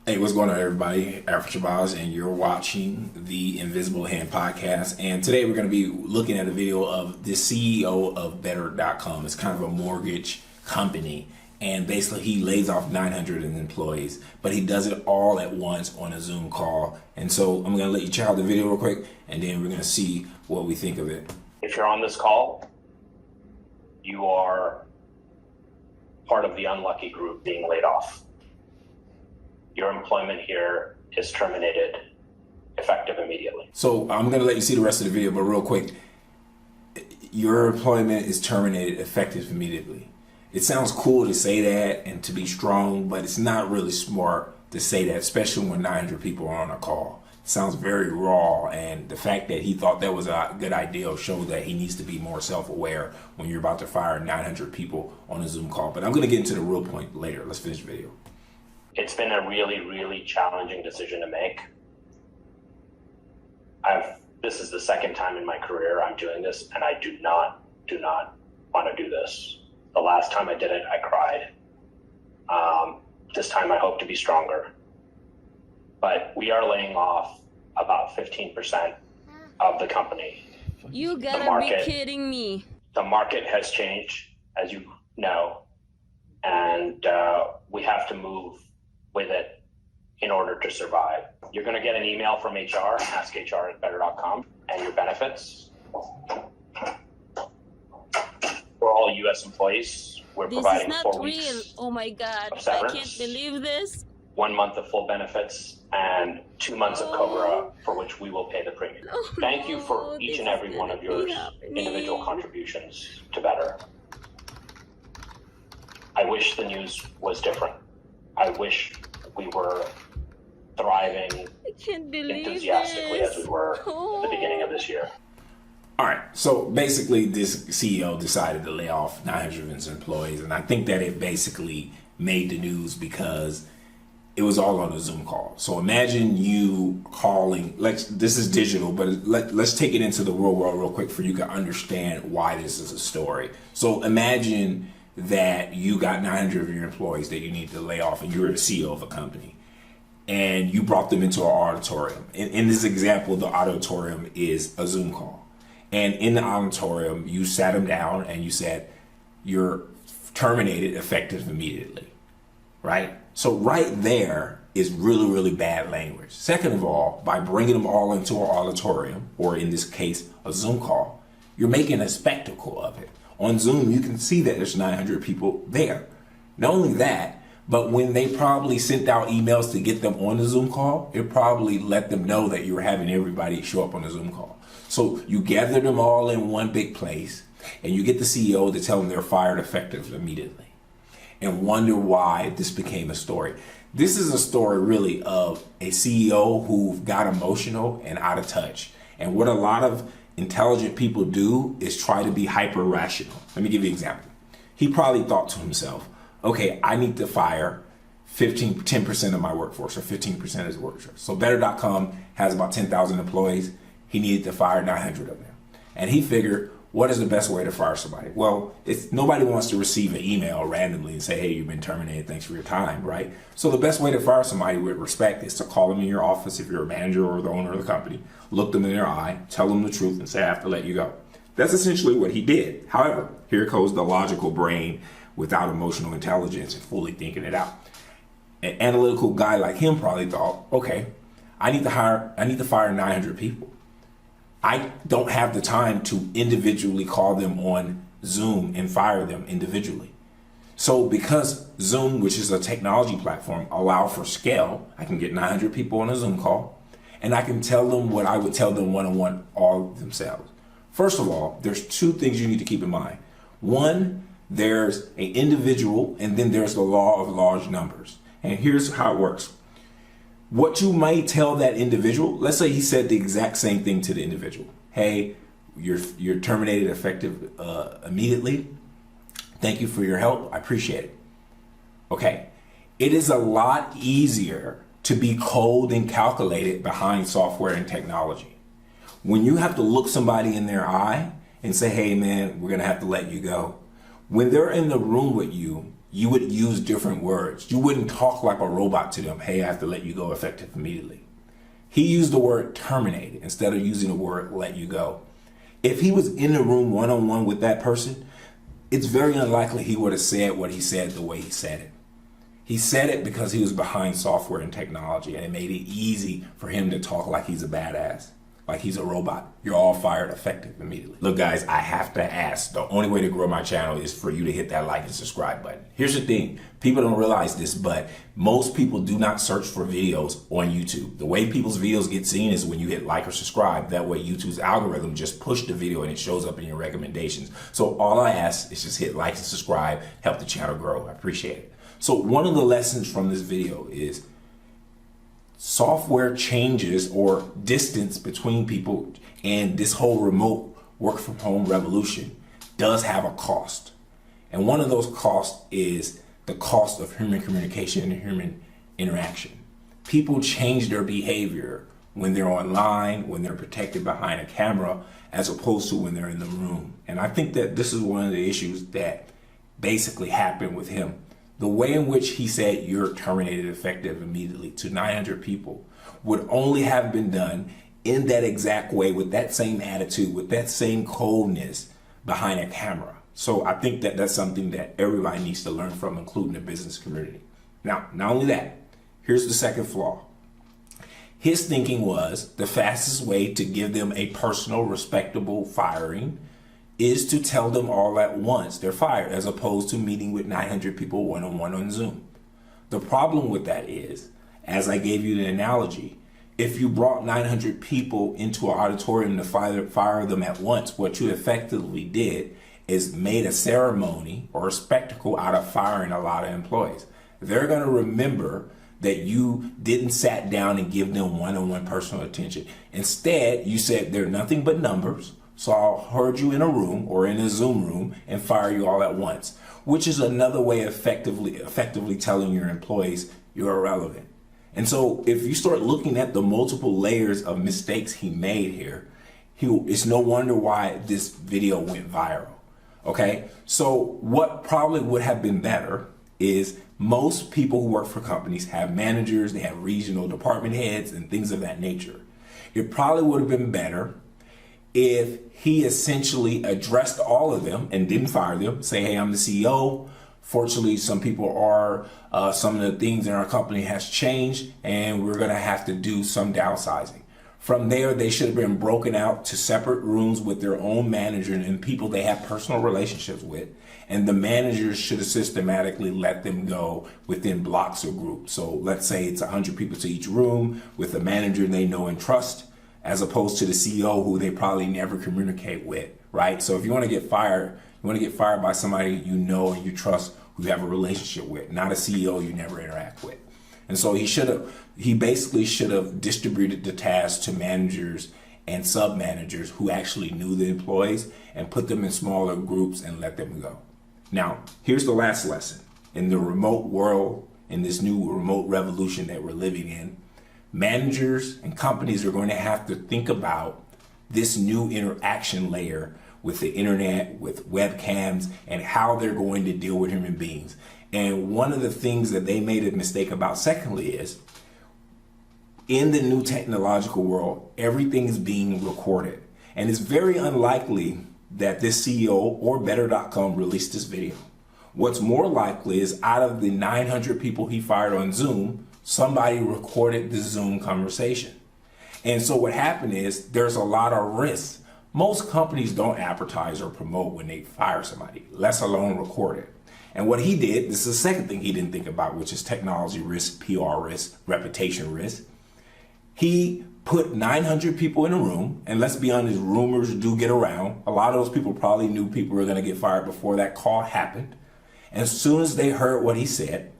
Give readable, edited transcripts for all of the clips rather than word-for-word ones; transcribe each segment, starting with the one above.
Hey, what's going on, everybody? Alfred Shabazz, and you're watching the Invisible Hand Podcast. And today we're going to be looking at a video of the CEO of Better.com. It's kind of a mortgage company, and basically he lays off 900 employees, but he does it all at once on a Zoom call. And so I'm going to let you check out the video real quick, and then we're going to see what we think of it. If you're on this call, you are part of the unlucky group being laid off. Your employment here is terminated effective immediately. So I'm going to let you see the rest of the video, but real quick, your employment is terminated effective immediately. It sounds cool to say that and to be strong, but it's not really smart to say that, especially when 900 people are on a call. It sounds very raw, and the fact that he thought that was a good idea shows that he needs to be more self-aware when you're about to fire 900 people on a Zoom call. But I'm going to get into the real point later. Let's finish the video. It's been a really, really challenging decision to make. This is the second time in my career I'm doing this, and I do not want to do this. The last time I did it, I cried. This time I hope to be stronger. But we are laying off about 15% of the company. You gotta be kidding me. The market has changed, as you know, and we have to move with it in order to survive. You're going to get an email from HR, ask HR at better.com, and your benefits. For all U.S. employees, we're providing 4 weeks. This is not real. Oh my God, I can't believe this. 1 month of full benefits and 2 months of COBRA, for which we will pay the premium. Thank you for each and every one of your individual contributions to Better. I wish the news was different. I wish we were thriving enthusiastically as we were at the beginning of this year. All right, so basically this CEO decided to lay off 900 of his employees, and I think that it basically made the news because it was all on a Zoom call. So imagine you calling, this is digital, but let's take it into the real world real quick for you to understand why this is a story. So imagine that you got 900 of your employees that you need to lay off, and you're the CEO of a company, and you brought them into an auditorium. In this example, the auditorium is a Zoom call. And in the auditorium, you sat them down and you said, you're terminated effective immediately, right? So right there is really, really bad language. Second of all, by bringing them all into an auditorium, or in this case, a Zoom call, you're making a spectacle of it. On Zoom, you can see that there's 900 people there. Not only that, but when they probably sent out emails to get them on the Zoom call, it probably let them know that you were having everybody show up on the Zoom call. So you gather them all in one big place, and you get the CEO to tell them they're fired effective immediately, and wonder why this became a story. This is a story really of a CEO who got emotional and out of touch. And what a lot of intelligent people do is try to be hyper rational. Let me give you an example. He probably thought to himself, okay, I need to fire 10% of my workforce, or 15% of his workforce. So Better.com has about 10,000 employees. He needed to fire 900 of them. And he figured, what is the best way to fire somebody? Well, nobody wants to receive an email randomly and say, hey, you've been terminated, thanks for your time, right? So the best way to fire somebody with respect is to call them in your office if you're a manager or the owner of the company, look them in their eye, tell them the truth, and say, I have to let you go. That's essentially what he did. However, here goes the logical brain without emotional intelligence and fully thinking it out. An analytical guy like him probably thought, okay, I need to fire 900 people. I don't have the time to individually call them on Zoom and fire them individually. So because Zoom, which is a technology platform, allow for scale, I can get 900 people on a Zoom call, and I can tell them what I would tell them one-on-one all themselves. First of all, there's two things you need to keep in mind. One, there's an individual, and then there's the law of large numbers. And here's how it works. What you might tell that individual, let's say he said the exact same thing to the individual. Hey, you're terminated effective immediately. Thank you for your help. I appreciate it. Okay. It is a lot easier to be cold and calculated behind software and technology. When you have to look somebody in their eye and say, hey man, we're going to have to let you go. When they're in the room with you, you would use different words. You wouldn't talk like a robot to them. Hey, I have to let you go effective immediately. He used the word terminate instead of using the word let you go. If he was in the room one-on-one with that person, it's very unlikely he would have said what he said the way he said it. He said it because he was behind software and technology, and it made it easy for him to talk like he's a badass, like he's a robot. You're all fired effective immediately. Look, guys, I have to ask. The only way to grow my channel is for you to hit that like and subscribe button. Here's the thing. People don't realize this, but most people do not search for videos on YouTube. The way people's videos get seen is when you hit like or subscribe. That way YouTube's algorithm just push the video and it shows up in your recommendations. So all I ask is just hit like and subscribe, help the channel grow. I appreciate it. So one of the lessons from this video is software changes or distance between people, and this whole remote work from home revolution does have a cost. And one of those costs is the cost of human communication and human interaction. People change their behavior when they're online, when they're protected behind a camera, as opposed to when they're in the room. And I think that this is one of the issues that basically happened with him. The way in which he said you're terminated effective immediately to 900 people would only have been done in that exact way, with that same attitude, with that same coldness behind a camera. So I think that that's something that everybody needs to learn from, including the business community. Now, not only that, here's the second flaw. His thinking was the fastest way to give them a personal, respectable firing is to tell them all at once they're fired, as opposed to meeting with 900 people one-on-one on Zoom. The problem with that is, as I gave you the analogy, if you brought 900 people into an auditorium to fire them at once, what you effectively did is made a ceremony or a spectacle out of firing a lot of employees. They're going to remember that you didn't sat down and give them one-on-one personal attention. Instead, you said they're nothing but numbers. So I'll herd you in a room or in a Zoom room and fire you all at once, which is another way of effectively telling your employees you're irrelevant. And so if you start looking at the multiple layers of mistakes he made here, it's no wonder why this video went viral. Okay, so what probably would have been better is most people who work for companies have managers, they have regional department heads and things of that nature. It probably would have been better if he essentially addressed all of them and didn't fire them, say, hey, I'm the CEO. Fortunately, some people are, some of the things in our company has changed and we're gonna have to do some downsizing. From there, they should have been broken out to separate rooms with their own manager and people they have personal relationships with. And the managers should have systematically let them go within blocks or groups. So let's say it's 100 people to each room with a manager they know and trust, as opposed to the CEO who they probably never communicate with, right? So if you want to get fired, you want to get fired by somebody you know and you trust, who you have a relationship with, not a CEO you never interact with. And so he basically should have distributed the tasks to managers and sub-managers who actually knew the employees and put them in smaller groups and let them go. Now, here's the last lesson. In the remote world, in this new remote revolution that we're living in, managers and companies are going to have to think about this new interaction layer with the internet, with webcams, and how they're going to deal with human beings. And one of the things that they made a mistake about, secondly, is in the new technological world, everything is being recorded. And it's very unlikely that this CEO or Better.com released this video. What's more likely is out of the 900 people he fired on Zoom, somebody recorded the Zoom conversation. And so what happened is there's a lot of risks. Most companies don't advertise or promote when they fire somebody, let alone record it. And what he did, this is the second thing he didn't think about, which is technology risk, PR risk, reputation risk. He put 900 people in a room, and let's be honest, rumors do get around. A lot of those people probably knew people were going to get fired before that call happened. And as soon as they heard what he said,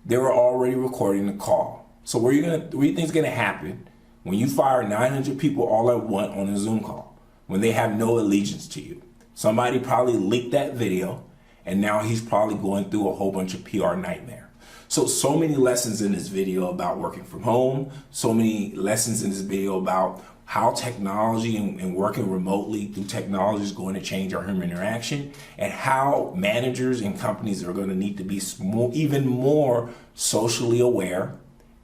they were already recording the call. So what do you think is going to happen when you fire 900 people all at once on a Zoom call, when they have no allegiance to you? Somebody probably leaked that video, and now he's probably going through a whole bunch of PR nightmare. So many lessons in this video about working from home, so many lessons in this video about how technology and working remotely through technology is going to change our human interaction, and how managers and companies are going to need to be even more socially aware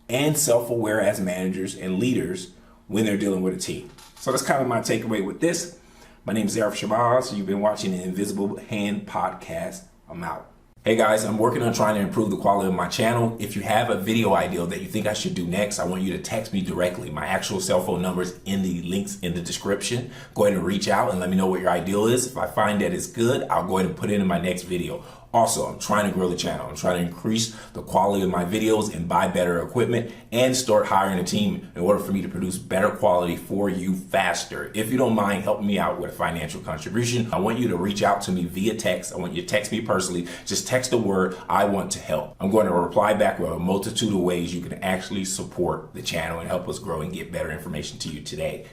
and self-aware as managers and leaders when they're dealing with a team. So that's kind of my takeaway with this. My name is Zarif Shabazz. You've been watching the Invisible Hand Podcast. I'm out. Hey guys, I'm working on trying to improve the quality of my channel. If you have a video idea that you think I should do next, I want you to text me directly. My actual cell phone number is in the links in the description. Go ahead and reach out and let me know what your ideal is. If I find that it's good, I'll go ahead and put it in my next video. Also, I'm trying to grow the channel. I'm trying to increase the quality of my videos and buy better equipment and start hiring a team in order for me to produce better quality for you faster. If you don't mind helping me out with a financial contribution, I want you to reach out to me via text. I want you to text me personally. Just text the word, "I want to help." I'm going to reply back with a multitude of ways you can actually support the channel and help us grow and get better information to you today.